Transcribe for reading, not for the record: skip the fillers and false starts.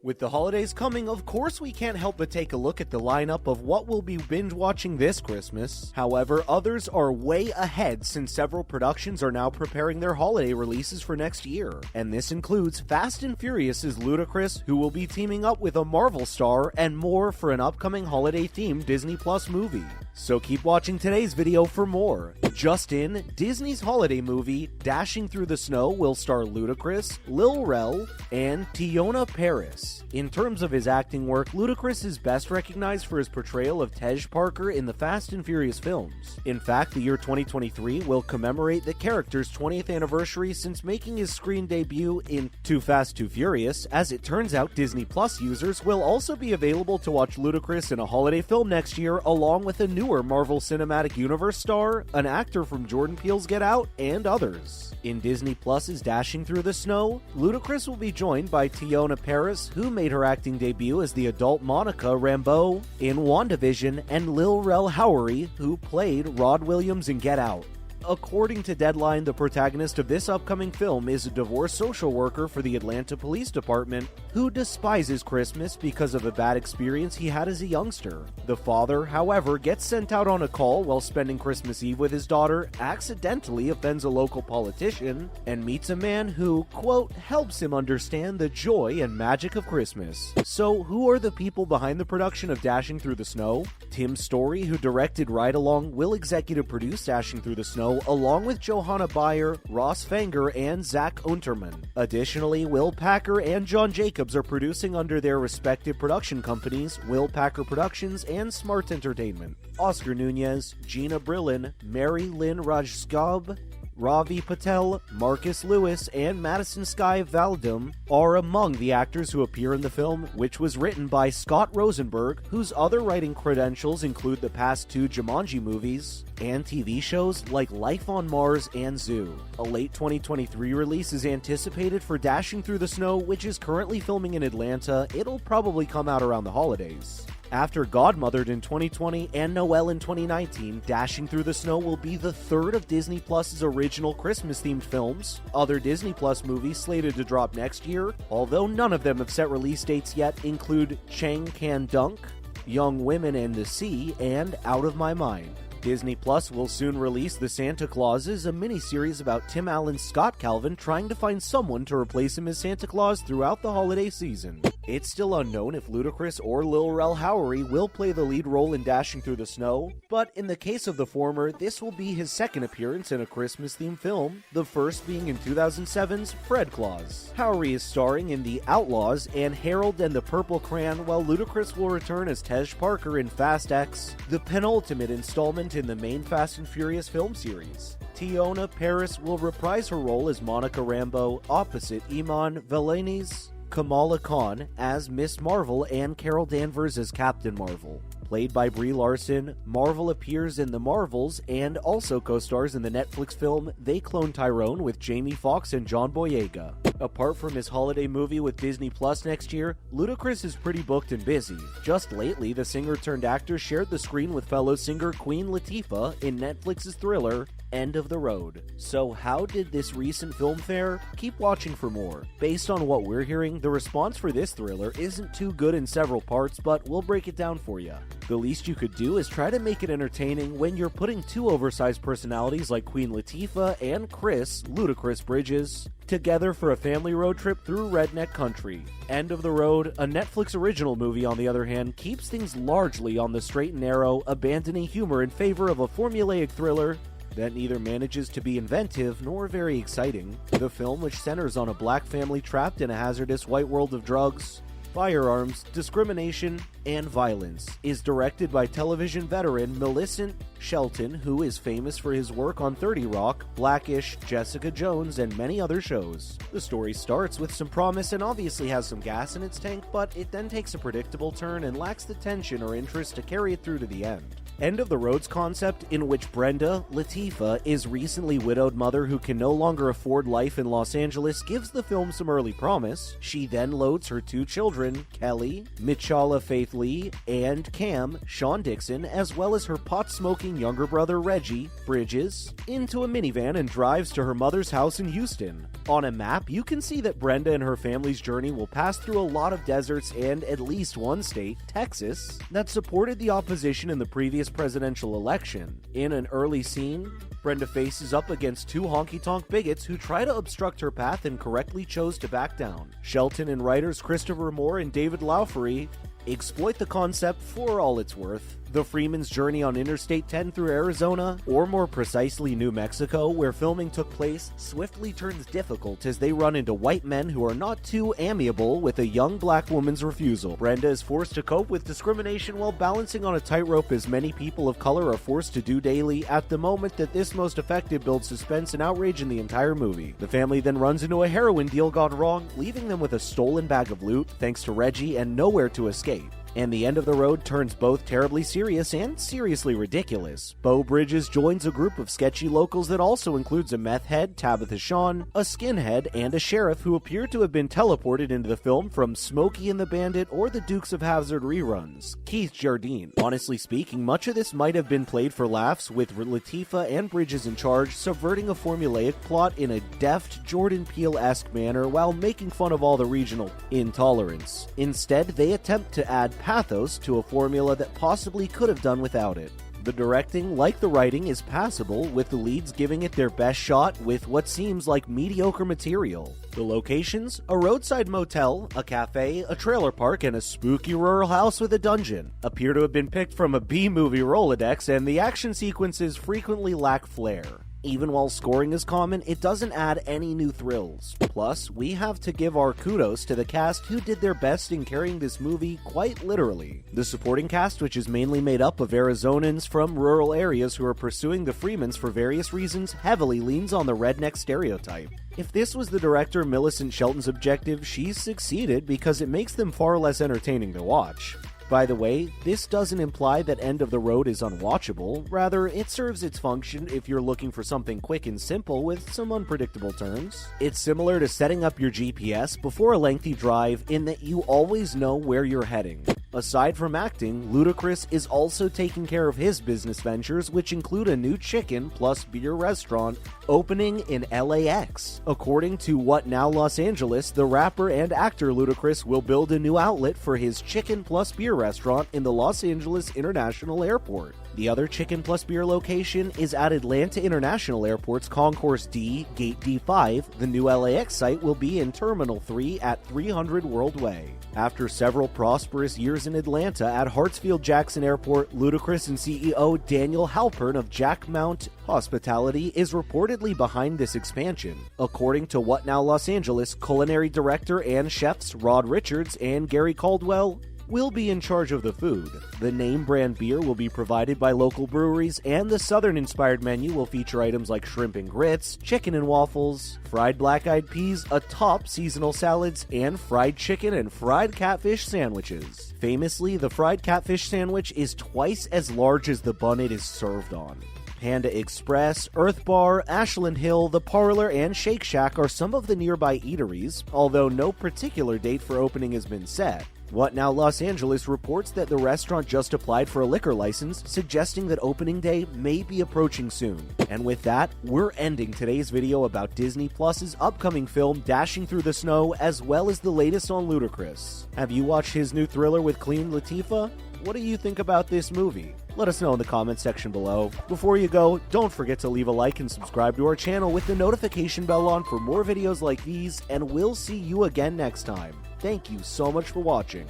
With the holidays coming, of course we can't help but take a look at the lineup of what we'll be binge-watching this Christmas. However, others are way ahead since several productions are now preparing their holiday releases for next year. And this includes Fast and Furious's Ludacris, who will be teaming up with a Marvel star, and more for an upcoming holiday-themed Disney Plus movie. So keep watching today's video for more. Just in, Disney's holiday movie, Dashing Through the Snow, will star Ludacris, Lil Rel, and Teyonah Parris. In terms of his acting work, Ludacris is best recognized for his portrayal of Tej Parker in the Fast and Furious films. In fact, the year 2023 will commemorate the character's 20th anniversary since making his screen debut in Too Fast, Too Furious. As it turns out, Disney Plus users will also be available to watch Ludacris in a holiday film next year, along with a newer Marvel Cinematic Universe star, an actor from Jordan Peele's Get Out, and others. In Disney Plus's Dashing Through the Snow, Ludacris will be joined by Teyonah Parris, who made her acting debut as the adult Monica Rambeau in WandaVision, and Lil Rel Howery, who played Rod Williams in Get Out. According to Deadline, the protagonist of this upcoming film is a divorced social worker for the Atlanta Police Department who despises Christmas because of a bad experience he had as a youngster. The father, however, gets sent out on a call while spending Christmas Eve with his daughter, accidentally offends a local politician, and meets a man who, quote, helps him understand the joy and magic of Christmas. So, who are the people behind the production of Dashing Through the Snow? Tim Story, who directed Ride Along, will executive produce Dashing Through the Snow, along with Johanna Bayer, Ross Fanger, and Zach Unterman. Additionally, Will Packer and John Jacobs are producing under their respective production companies, Will Packer Productions and Smart Entertainment. Oscar Nunez, Gina Brillin, Mary Lynn Rajskub, Ravi Patel, Marcus Lewis, and Madison Sky Valdum are among the actors who appear in the film, which was written by Scott Rosenberg, whose other writing credentials include the past two Jumanji movies and TV shows like Life on Mars and Zoo. A late 2023 release is anticipated for Dashing Through the Snow, which is currently filming in Atlanta. It'll probably come out around the holidays. After Godmothered in 2020 and Noelle in 2019, Dashing Through the Snow will be the third of Disney Plus's original Christmas-themed films. Other Disney Plus movies slated to drop next year, although none of them have set release dates yet, include Chang Can Dunk, Young Women and the Sea, and Out of My Mind. Disney Plus will soon release The Santa Clauses, a miniseries about Tim Allen's Scott Calvin trying to find someone to replace him as Santa Claus throughout the holiday season. It's still unknown if Ludacris or Lil Rel Howery will play the lead role in Dashing Through the Snow, but in the case of the former, this will be his second appearance in a Christmas-themed film, the first being in 2007's Fred Claus. Howery is starring in The Outlaws and Harold and the Purple Crayon, while Ludacris will return as Tej Parker in Fast X, the penultimate installment in the main Fast and Furious film series. Teyonah Parris will reprise her role as Monica Rambeau opposite Iman Vellani's Kamala Khan as Miss Marvel and Carol Danvers as Captain Marvel. Played by Brie Larson, Marvel appears in The Marvels and also co-stars in the Netflix film They Clone Tyrone with Jamie Foxx and John Boyega. Apart from his holiday movie with Disney Plus next year, Ludacris is pretty booked and busy. Just lately, the singer-turned-actor shared the screen with fellow singer Queen Latifah in Netflix's thriller End of the Road. So how did this recent film fare? Keep watching for more. Based on what we're hearing, the response for this thriller isn't too good in several parts, but we'll break it down for you. The least you could do is try to make it entertaining when you're putting two oversized personalities like Queen Latifah and Chris, Ludacris Bridges, together for a family road trip through redneck country. End of the Road, a Netflix original movie, on the other hand, keeps things largely on the straight and narrow, abandoning humor in favor of a formulaic thriller that neither manages to be inventive nor very exciting. The film, which centers on a black family trapped in a hazardous white world of drugs, firearms, discrimination, and violence, is directed by television veteran Millicent Shelton, who is famous for his work on 30 Rock, Blackish, Jessica Jones, and many other shows. The story starts with some promise and obviously has some gas in its tank, but it then takes a predictable turn and lacks the tension or interest to carry it through to the end. End of the Road's concept, in which Brenda, Latifah, is recently widowed mother who can no longer afford life in Los Angeles, gives the film some early promise. She then loads her two children, Kelly, Michala Faith Lee, and Cam, Sean Dixon, as well as her pot-smoking younger brother Reggie, Bridges, into a minivan and drives to her mother's house in Houston. On a map, you can see that Brenda and her family's journey will pass through a lot of deserts and at least one state, Texas, that supported the opposition in the previous presidential election. In an early scene, Brenda faces up against two honky-tonk bigots who try to obstruct her path and correctly chose to back down. Shelton and writers Christopher Moore and David Lowery exploit the concept for all it's worth. The Freeman's journey on Interstate 10 through Arizona, or more precisely New Mexico, where filming took place, swiftly turns difficult as they run into white men who are not too amiable with a young black woman's refusal. Brenda is forced to cope with discrimination while balancing on a tightrope as many people of color are forced to do daily. At the moment that this most effective builds suspense and outrage in the entire movie. The family then runs into a heroin deal gone wrong, leaving them with a stolen bag of loot, thanks to Reggie, and nowhere to escape. And the End of the Road turns both terribly serious and seriously ridiculous. Beau Bridges joins a group of sketchy locals that also includes a meth head, Tabitha Shawn, a skinhead, and a sheriff who appear to have been teleported into the film from Smokey and the Bandit or the Dukes of Hazzard reruns. Keith Jardine. Honestly speaking, much of this might have been played for laughs, with Latifah and Bridges in charge, subverting a formulaic plot in a deft, Jordan Peele-esque manner while making fun of all the regional intolerance. Instead, they attempt to add pathos to a formula that possibly could have done without it. The directing, like the writing, is passable, with the leads giving it their best shot with what seems like mediocre material. The locations? A roadside motel, a cafe, a trailer park, and a spooky rural house with a dungeon appear to have been picked from a B-movie Rolodex, and the action sequences frequently lack flair. Even while scoring is common, it doesn't add any new thrills. Plus, we have to give our kudos to the cast who did their best in carrying this movie quite literally. The supporting cast, which is mainly made up of Arizonans from rural areas who are pursuing the Freemans for various reasons, heavily leans on the redneck stereotype. If this was the director Millicent Shelton's objective, she's succeeded because it makes them far less entertaining to watch. By the way, this doesn't imply that End of the Road is unwatchable. Rather, it serves its function if you're looking for something quick and simple with some unpredictable turns. It's similar to setting up your GPS before a lengthy drive in that you always know where you're heading. Aside from acting, Ludacris is also taking care of his business ventures, which include a new chicken plus beer restaurant opening in LAX. According to What Now Los Angeles, the rapper and actor Ludacris will build a new outlet for his chicken plus beer restaurant in the Los Angeles International Airport. The other chicken plus beer location is at Atlanta International Airport's Concourse D, Gate D5. The new LAX site will be in Terminal 3 at 300 World Way. After several prosperous years in Atlanta at Hartsfield-Jackson Airport, Ludacris and CEO Daniel Halpern of Jack Mount Hospitality is reportedly behind this expansion. According to What Now Los Angeles, culinary director and chefs Rod Richards and Gary Caldwell will be in charge of the food. The name brand beer will be provided by local breweries, and the Southern-inspired menu will feature items like shrimp and grits, chicken and waffles, fried black-eyed peas, atop seasonal salads, and fried chicken and fried catfish sandwiches. Famously, the fried catfish sandwich is twice as large as the bun it is served on. Panda Express, Earth Bar, Ashland Hill, The Parlor, and Shake Shack are some of the nearby eateries, although no particular date for opening has been set. What Now Los Angeles reports that the restaurant just applied for a liquor license, suggesting that opening day may be approaching soon. And with that, we're ending today's video about Disney Plus's upcoming film Dashing Through the Snow, as well as the latest on Ludacris. Have you watched his new thriller with Queen Latifah? What do you think about this movie? Let us know in the comments section below. Before you go, don't forget to leave a like and subscribe to our channel with the notification bell on for more videos like these, and we'll see you again next time. Thank you so much for watching.